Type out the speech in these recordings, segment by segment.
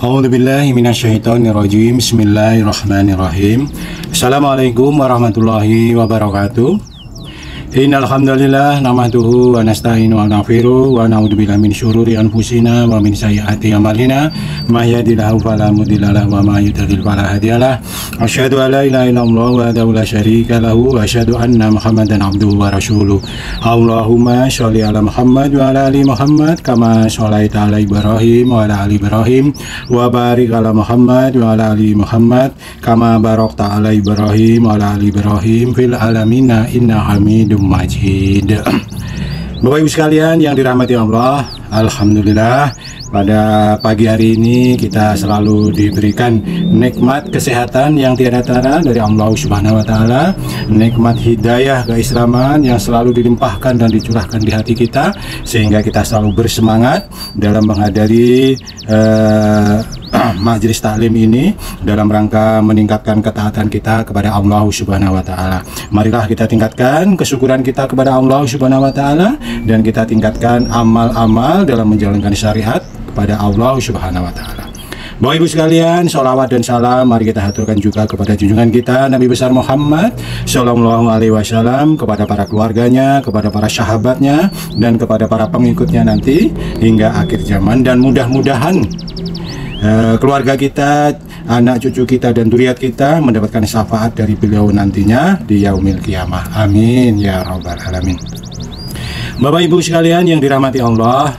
A'udzubillahi minasyaitonirrajim. Bismillahirrahmanirrahim. Assalamualaikum warahmatullahi wabarakatuh. Innal hamdalillah nahmaduhu wa nasta'inu wa naghfiruh wa na'udzubillahi min syururi anfusina wa min sayyiati a'malina may yahdihillahu fala mudilla lahu wa may yudlil fala hadiyalah. Asyhadu an la ilaha illallah wahdahu la syarika lahu wa asyhadu anna Muhammadan abduhu wa rasuluh. Allahumma sholli ala Muhammad wa ala ali Muhammad kama sholaita ala Ibrahim wa ala ali Ibrahim wa barik ala Muhammad wa ala ali Muhammad kama barakta ala Ibrahim wa ala ali Ibrahim fil alamina inna hamidum Majid. Bapak Ibu sekalian yang dirahmati Allah, alhamdulillah pada pagi hari ini kita selalu diberikan nikmat kesehatan yang tiada tara dari Allah Subhanahu wa taala, nikmat hidayah keislaman yang selalu dilimpahkan dan dicurahkan di hati kita sehingga kita selalu bersemangat dalam menghadiri majelis taklim ini dalam rangka meningkatkan ketaatan kita kepada Allah Subhanahu wa taala. Marilah kita tingkatkan kesyukuran kita kepada Allah Subhanahu wa taala dan kita tingkatkan amal-amal dalam menjalankan syariat kepada Allah Subhanahu wa taala. Bapak Ibu sekalian, sholawat dan salam mari kita haturkan juga kepada junjungan kita Nabi besar Muhammad Sallallahu Alaihi Wasallam, kepada para keluarganya, kepada para sahabatnya, dan kepada para pengikutnya nanti hingga akhir zaman. Dan mudah-mudahan keluarga kita, anak cucu kita, dan dzurriat kita mendapatkan syafaat dari beliau nantinya di yaumil qiyamah. Amin ya rabbal alamin. Bapak Ibu sekalian yang dirahmati Allah,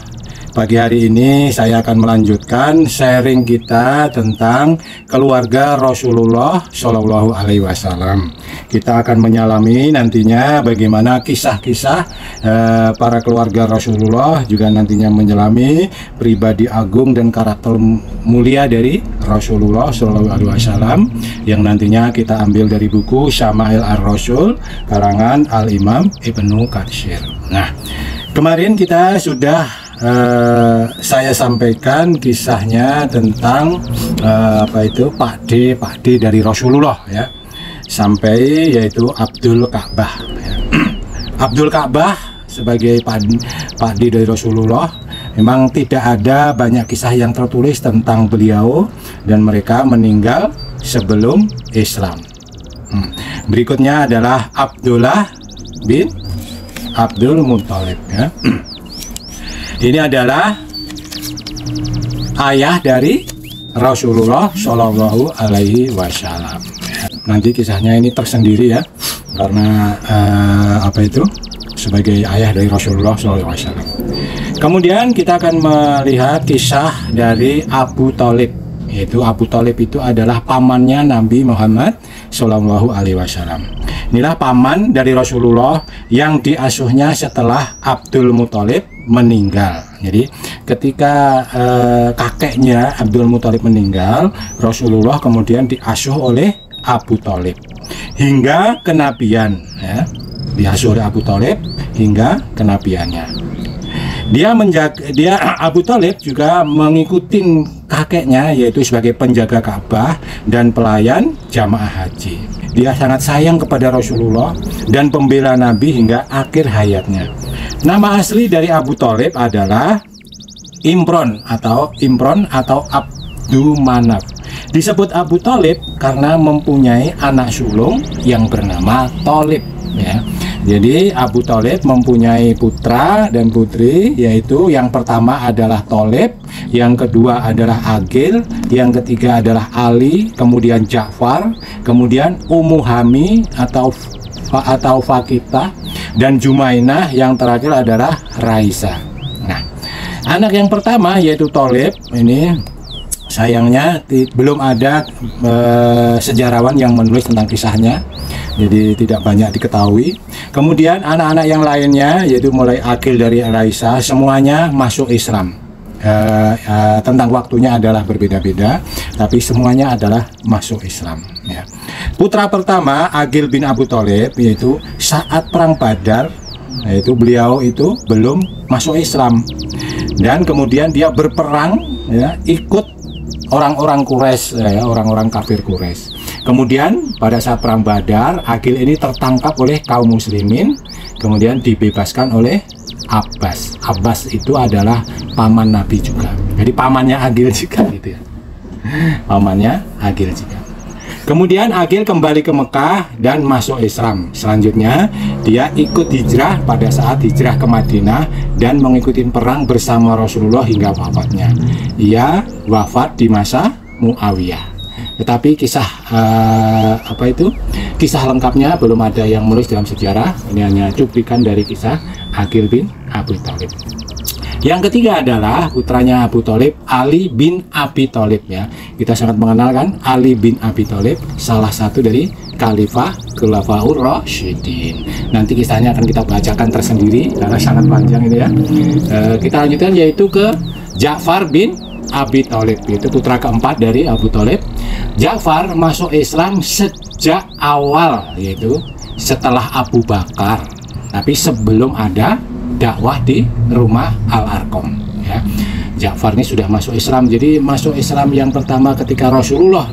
pagi hari ini saya akan melanjutkan sharing kita tentang keluarga Rasulullah Shallallahu Alaihi Wasallam. Kita akan menyalami nantinya bagaimana kisah-kisah para keluarga Rasulullah, juga nantinya menyelami pribadi agung dan karakter mulia dari Rasulullah Shallallahu Alaihi Wasallam yang nantinya kita ambil dari buku Syama'il ar-Rasul karangan Al-Imam Ibnu Katsir. Nah, kemarin kita sudah saya sampaikan kisahnya tentang Pak D dari Rasulullah ya, sampai yaitu Abdul Ka'bah ya. Abdul Ka'bah sebagai Pak D dari Rasulullah, memang tidak ada banyak kisah yang tertulis tentang beliau dan mereka meninggal sebelum Islam. Berikutnya adalah Abdullah bin Abdul Muthalib ya. Ini adalah ayah dari Rasulullah Shallallahu Alaihi Wasallam. Nanti kisahnya ini tersendiri ya, karena sebagai ayah dari Rasulullah Shallallahu Alaihi Wasallam. Kemudian kita akan melihat kisah dari Abu Thalib, yaitu Abu Thalib itu adalah pamannya Nabi Muhammad Shallallahu Alaihi Wasallam. Inilah paman dari Rasulullah yang diasuhnya setelah Abdul Muthalib meninggal. Jadi ketika kakeknya Abdul Muthalib meninggal, Rasulullah kemudian diasuh oleh Abu Thalib hingga kenabian ya. Diasuh oleh Abu Thalib hingga kenabiannya. Abu Thalib juga mengikuti kakeknya, yaitu sebagai penjaga Ka'bah dan pelayan jamaah haji. Dia sangat sayang kepada Rasulullah dan pembela Nabi hingga akhir hayatnya. Nama asli dari Abu Thalib adalah Imron atau Abdul Manaf. Disebut Abu Thalib karena mempunyai anak sulung yang bernama Thalib ya. Jadi Abu Thalib mempunyai putra dan putri, yaitu yang pertama adalah Thalib, yang kedua adalah Aqil, yang ketiga adalah Ali, kemudian Ja'far, kemudian Ummu Hani atau Fakitah, dan Jumainah, yang terakhir adalah Raisa. Nah, anak yang pertama yaitu Thalib ini sayangnya belum ada sejarawan yang menulis tentang kisahnya, jadi tidak banyak diketahui. Kemudian anak-anak yang lainnya yaitu mulai Aqil dari Raisa semuanya masuk Islam. Tentang waktunya adalah berbeda-beda, tapi semuanya adalah masuk Islam ya. Putra pertama Aqil bin Abu Thalib, yaitu saat perang Badar, yaitu beliau itu belum masuk Islam, dan kemudian dia berperang ya, ikut orang-orang Quraisy ya, orang-orang kafir Quraisy. Kemudian pada saat perang Badar, Aqil ini tertangkap oleh kaum muslimin, kemudian dibebaskan oleh Abbas. Abbas itu adalah paman Nabi juga. Jadi pamannya Aqil juga gitu ya. pamannya Aqil juga. Kemudian Aqil kembali ke Mekah dan masuk Islam. Selanjutnya dia ikut hijrah pada saat hijrah ke Madinah dan mengikuti perang bersama Rasulullah hingga wafatnya. Ia wafat di masa Muawiyah. Tetapi kisah kisah lengkapnya belum ada yang menulis dalam sejarah. Ini hanya cuplikan dari kisah Aqil bin Abi Thalib. Yang ketiga adalah putranya Abu Thalib, Ali bin Abi Thalib ya. Kita sangat mengenal kan Ali bin Abi Thalib, salah satu dari Khalifah Khulafaur Rasyidin. Nanti kisahnya akan kita bacakan tersendiri karena sangat panjang ini ya. Kita lanjutkan yaitu ke Ja'far bin Abi Thalib, itu putra keempat dari Abu Thalib. Ja'far masuk Islam sejak awal, yaitu setelah Abu Bakar, tapi sebelum ada dakwah di rumah Al-Arqam ya. Ja'far ini sudah masuk Islam. Jadi masuk Islam yang pertama ketika Rasulullah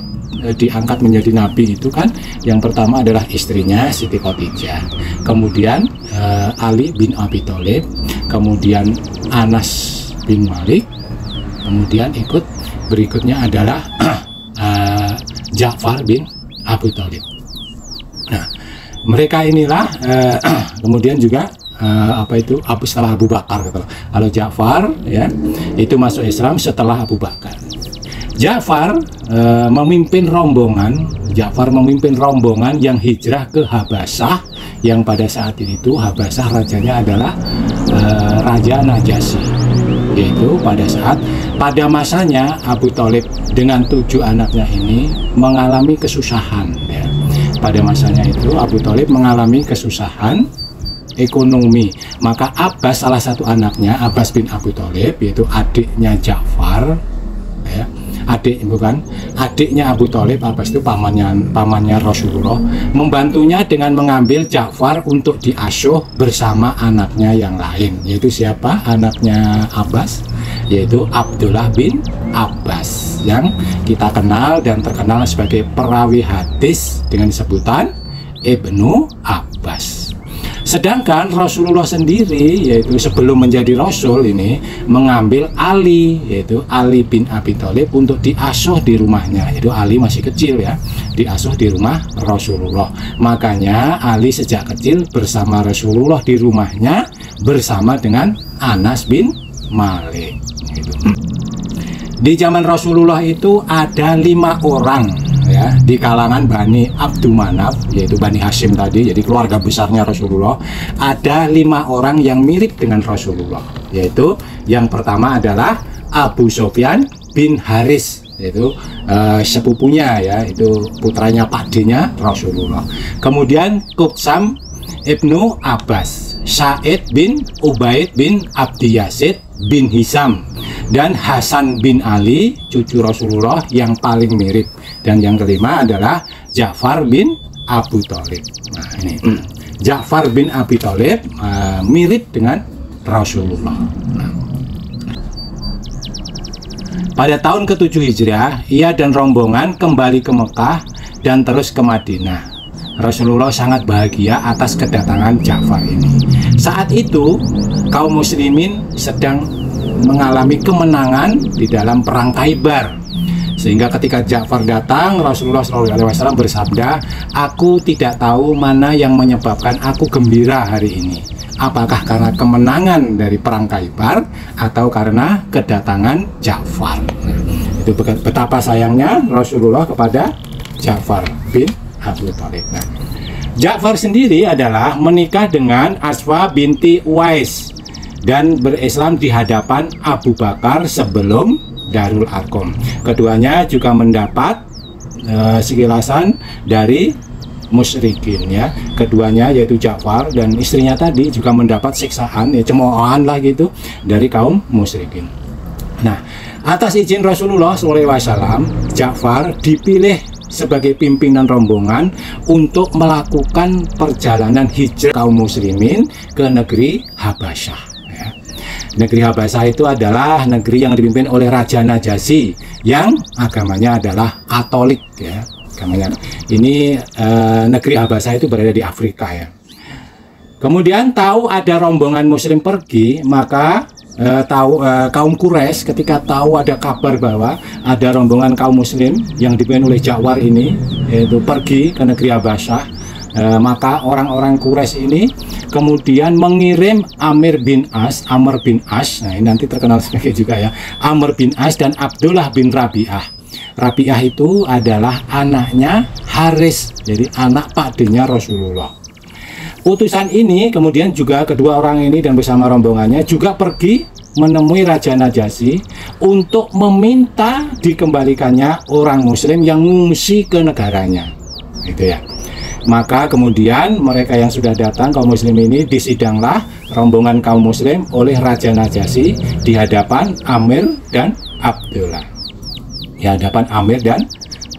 diangkat menjadi nabi itu kan yang pertama adalah istrinya Siti Khadijah, kemudian Ali bin Abi Thalib, kemudian Anas bin Malik, kemudian ikut berikutnya adalah Ja'far bin Abi Thalib. Nah, mereka inilah kemudian juga setelah Abu Bakar gitu. Kalau Ja'far ya itu masuk Islam setelah Abu Bakar. Ja'far memimpin rombongan yang hijrah ke Habasyah, yang pada saat itu Habasyah rajanya adalah Raja Najasyi, yaitu pada masanya Abu Thalib dengan 7 anaknya ini mengalami kesusahan ya. Pada masanya itu Abu Thalib mengalami kesusahan ekonomi, maka Abbas, salah satu anaknya, Abbas bin Abi Thalib, yaitu adiknya Ja'far ya, adiknya Abu Thalib. Abbas itu pamannya Rasulullah, membantunya dengan mengambil Ja'far untuk diasuh bersama anaknya yang lain, yaitu siapa anaknya Abbas, yaitu Abdullah bin Abbas, yang kita kenal dan terkenal sebagai perawi hadis dengan sebutan Ibnu Abbas. Sedangkan Rasulullah sendiri, yaitu sebelum menjadi Rasul ini, mengambil Ali, yaitu Ali bin Abi Thalib, untuk diasuh di rumahnya. Yaitu Ali masih kecil ya, diasuh di rumah Rasulullah. Makanya Ali sejak kecil bersama Rasulullah di rumahnya bersama dengan Anas bin Malik gitu. Di zaman Rasulullah itu ada 5 orang ya di kalangan Bani Abdul Manaf, yaitu Bani Hashim tadi, jadi keluarga besarnya Rasulullah. Ada 5 orang yang mirip dengan Rasulullah, yaitu yang pertama adalah Abu Sufyan bin Haris, yaitu sepupunya ya, itu putranya pakdenya Rasulullah. Kemudian Qutsam ibnu Abbas, Sa'id bin Ubaid bin Abdi Yazid bin Hisam, dan Hasan bin Ali, cucu Rasulullah yang paling mirip. Dan yang kelima adalah Ja'far bin Abu Thalib. Nah ini Ja'far bin Abi Thalib mirip dengan Rasulullah. Nah, pada tahun ke-7 Hijriah, ia dan rombongan kembali ke Mekah dan terus ke Madinah. Rasulullah sangat bahagia atas kedatangan Ja'far ini. Saat itu kaum muslimin sedang mengalami kemenangan di dalam perang Khaibar, sehingga ketika Ja'far datang, Rasulullah SAW bersabda, "Aku tidak tahu mana yang menyebabkan aku gembira hari ini. Apakah karena kemenangan dari perang Khaibar atau karena kedatangan Ja'far?" Itu betapa sayangnya Rasulullah kepada Ja'far bin Abi Thalib. Nah, Ja'far sendiri adalah menikah dengan Aswa binti Uwais dan berislam di hadapan Abu Bakar sebelum Darul Arqam. Keduanya juga mendapat sikilasan dari musyrikin ya. Keduanya yaitu Ja'far dan istrinya tadi juga mendapat siksaan ya, cemoohan lah gitu dari kaum musyrikin. Nah, atas izin Rasulullah SAW, Ja'far dipilih sebagai pimpinan rombongan untuk melakukan perjalanan hijrah kaum muslimin ke negeri Habasyah ya. Negeri Habasyah itu adalah negeri yang dipimpin oleh Raja Najasyi yang agamanya adalah Katolik ya. Agamanya ini negeri Habasyah itu berada di Afrika ya. Kemudian tahu ada rombongan muslim pergi, maka kaum Quraisy ketika tahu ada kabar bahwa ada rombongan kaum muslim yang dipimpin oleh Ja'far ini yaitu pergi ke negeri Habasyah, maka orang-orang Quraisy ini kemudian mengirim Amr bin As, nah ini nanti terkenal sebagai juga ya, Amr bin As dan Abdullah bin Rabi'ah. Rabi'ah itu adalah anaknya Haris, jadi anak pakdenya Rasulullah. Utusan ini kemudian juga kedua orang ini dan bersama rombongannya juga pergi menemui Raja Najasyi untuk meminta dikembalikannya orang muslim yang mengungsi ke negaranya, gitu ya. Maka kemudian mereka yang sudah datang kaum muslim ini disidanglah rombongan kaum muslim oleh Raja Najasyi di hadapan Amr dan Abdullah, di hadapan Amr dan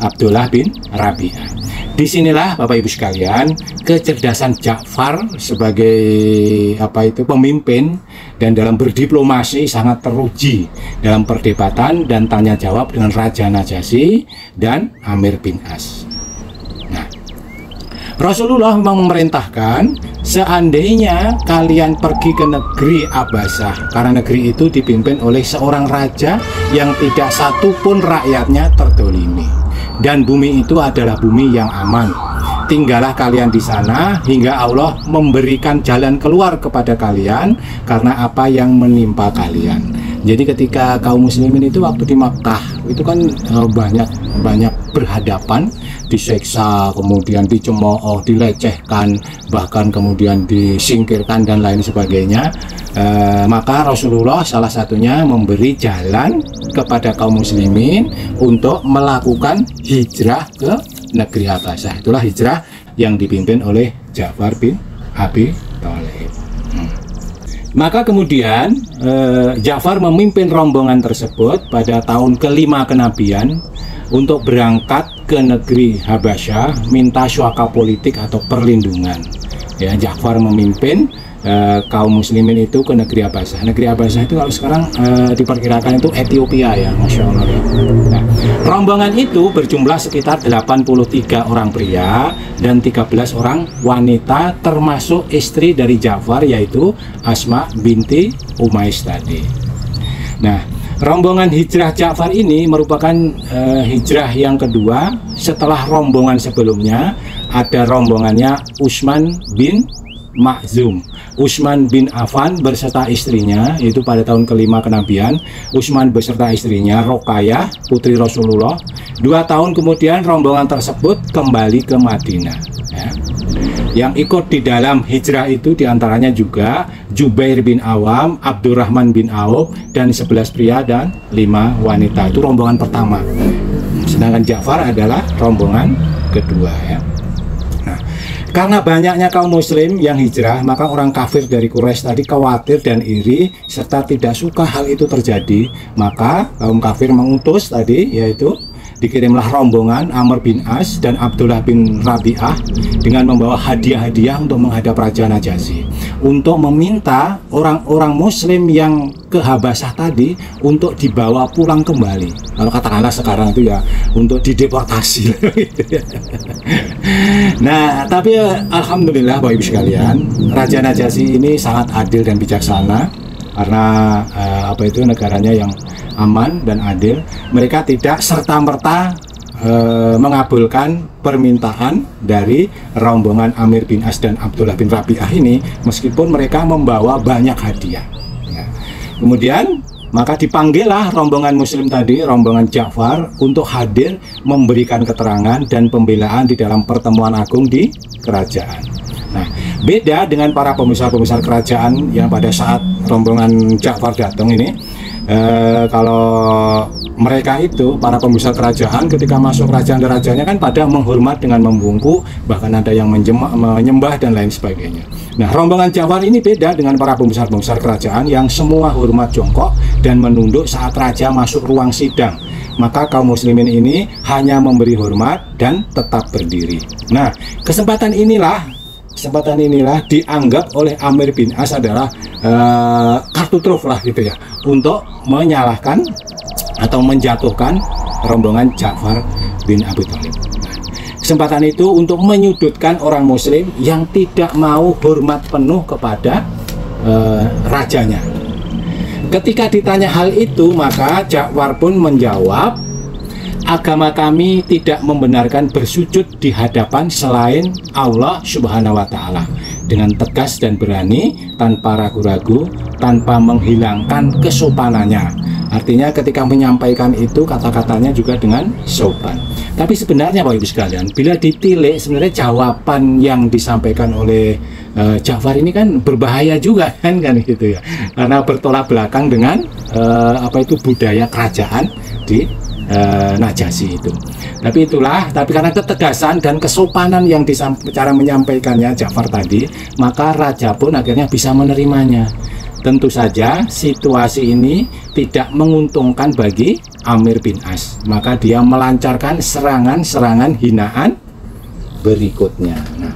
Abdullah bin Rabi'ah. Disinilah Bapak Ibu sekalian kecerdasan Ja'far sebagai pemimpin dan dalam berdiplomasi sangat teruji dalam perdebatan dan tanya jawab dengan Raja Najasyi dan Amr bin As. Nah, Rasulullah memang memerintahkan seandainya kalian pergi ke negeri Habasyah, karena negeri itu dipimpin oleh seorang raja yang tidak satu pun rakyatnya terdolimi. Dan bumi itu adalah bumi yang aman. Tinggallah kalian di sana hingga Allah memberikan jalan keluar kepada kalian karena apa yang menimpa kalian. Jadi ketika kaum muslimin itu waktu di Makkah itu kan banyak berhadapan, diseksa, kemudian dicemooh, dilecehkan, bahkan kemudian disingkirkan dan lain sebagainya. Maka Rasulullah salah satunya memberi jalan kepada kaum muslimin untuk melakukan hijrah ke negeri Habasyah. Itulah hijrah yang dipimpin oleh Ja'far bin Abi Thalib. Maka kemudian Ja'far memimpin rombongan tersebut pada tahun kelima kenabian untuk berangkat ke negeri Habasyah minta syuaka politik atau perlindungan. Ya, Ja'far memimpin kaum muslimin itu ke negeri Habasyah. Negeri Habasyah itu kalau sekarang diperkirakan itu Ethiopia ya, Masya Allah ya. Nah, rombongan itu berjumlah sekitar 83 orang pria dan 13 orang wanita termasuk istri dari Ja'far yaitu Asma binti Umais tadi. Nah, rombongan hijrah Ja'far ini merupakan hijrah yang kedua setelah rombongan sebelumnya. Ada rombongannya Utsman bin Makhzum, Utsman bin Affan beserta istrinya, yaitu pada tahun kelima kenabian. Utsman beserta istrinya Roqayyah putri Rasulullah. 2 tahun kemudian rombongan tersebut kembali ke Madinah ya. Yang ikut di dalam hijrah itu diantaranya juga Jubair bin Awam, Abdurrahman bin Auf, dan 11 pria dan 5 wanita. Itu rombongan pertama. Sedangkan Ja'far adalah rombongan kedua ya. Karena banyaknya kaum muslim yang hijrah, maka orang kafir dari Quraisy tadi khawatir dan iri serta tidak suka hal itu terjadi. Maka kaum kafir mengutus tadi, yaitu dikirimlah rombongan Amr bin As dan Abdullah bin Rabi'ah dengan membawa hadiah-hadiah untuk menghadap Raja Najasyi, untuk meminta orang-orang muslim yang ke Habasyah tadi untuk dibawa pulang kembali. Kalau katakanlah sekarang itu ya untuk dideportasi. Nah, tapi alhamdulillah Bapak Ibu sekalian, Raja Najasyi ini sangat adil dan bijaksana karena negaranya yang aman dan adil. Mereka tidak serta-merta mengabulkan permintaan dari rombongan Amr bin As dan Abdullah bin Rabi'ah ini, meskipun mereka membawa banyak hadiah ya. Kemudian maka dipanggillah rombongan muslim tadi, rombongan Ja'far, untuk hadir memberikan keterangan dan pembelaan di dalam pertemuan agung di kerajaan. Nah, beda dengan para pembesar-pembesar kerajaan yang pada saat rombongan Ja'far datang ini, kalau mereka itu para pembesar kerajaan ketika masuk kerajaan rajanya kan pada menghormat dengan membungkuk, bahkan ada yang menyembah dan lain sebagainya. Nah, rombongan Ja'far ini beda dengan para pembesar-pembesar kerajaan yang semua hormat jongkok dan menunduk saat raja masuk ruang sidang. Maka kaum muslimin ini hanya memberi hormat dan tetap berdiri. Nah, kesempatan inilah dianggap oleh Amr bin As adalah kartu truf lah gitu ya, untuk menyalahkan atau menjatuhkan rombongan Ja'far bin Abi Thalib. Kesempatan itu untuk menyudutkan orang muslim yang tidak mau hormat penuh kepada rajanya. Ketika ditanya hal itu, maka Ja'far pun menjawab, agama kami tidak membenarkan bersujud di hadapan selain Allah Subhanahu wa Ta'ala, dengan tegas dan berani, tanpa ragu-ragu, tanpa menghilangkan kesopanannya. Artinya ketika menyampaikan itu kata-katanya juga dengan sopan. Tapi sebenarnya Bapak Ibu sekalian, bila ditilik sebenarnya jawaban yang disampaikan oleh Ja'far ini kan berbahaya juga kan gitu ya. Karena bertolak belakang dengan budaya kerajaan di Najasyi itu. Tapi karena ketegasan dan kesopanan yang cara menyampaikannya Ja'far tadi, maka raja pun akhirnya bisa menerimanya. Tentu saja situasi ini tidak menguntungkan bagi Amir bin As, maka dia melancarkan serangan-serangan hinaan berikutnya. Nah,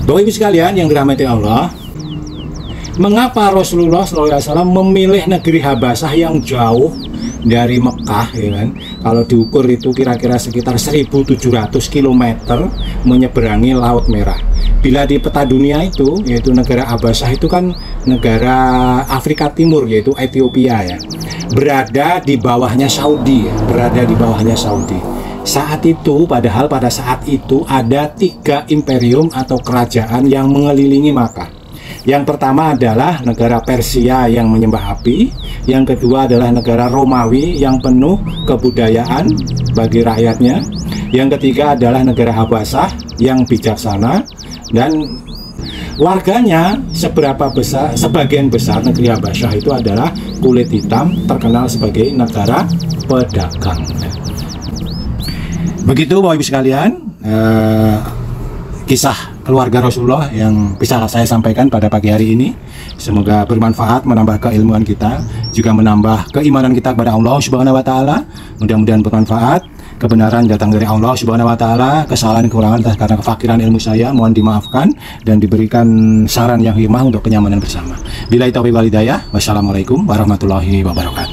Bapak Ibu sekalian yang dirahmati Allah, mengapa Rasulullah SAW memilih negeri Habasyah yang jauh dari Mekah, ya kan? Kalau diukur itu kira-kira sekitar 1.700 km menyeberangi Laut Merah. Bila di peta dunia itu, yaitu negara Habasyah itu kan negara Afrika Timur, yaitu Ethiopia ya, berada di bawahnya Saudi, Saat itu, padahal pada saat itu ada 3 imperium atau kerajaan yang mengelilingi Makkah. Yang pertama adalah negara Persia yang menyembah api, yang kedua adalah negara Romawi yang penuh kebudayaan bagi rakyatnya, yang ketiga adalah negara Habasyah yang bijaksana, dan warganya sebagian besar negeri Habasyah itu adalah kulit hitam, terkenal sebagai negara pedagang. Begitu Bapak Ibu sekalian, kisah keluarga Rasulullah yang bisa saya sampaikan pada pagi hari ini. Semoga bermanfaat, menambah keilmuan kita, juga menambah keimanan kita kepada Allah Subhanahu wa Ta'ala. Mudah-mudahan bermanfaat. Kebenaran datang dari Allah Subhanahu wa Ta'ala. Kesalahan kekurangan karena kefakiran ilmu saya mohon dimaafkan dan diberikan saran yang hikmah untuk kenyamanan bersama. Billahi taufiq wal hidayah. Wassalamualaikum warahmatullahi wabarakatuh.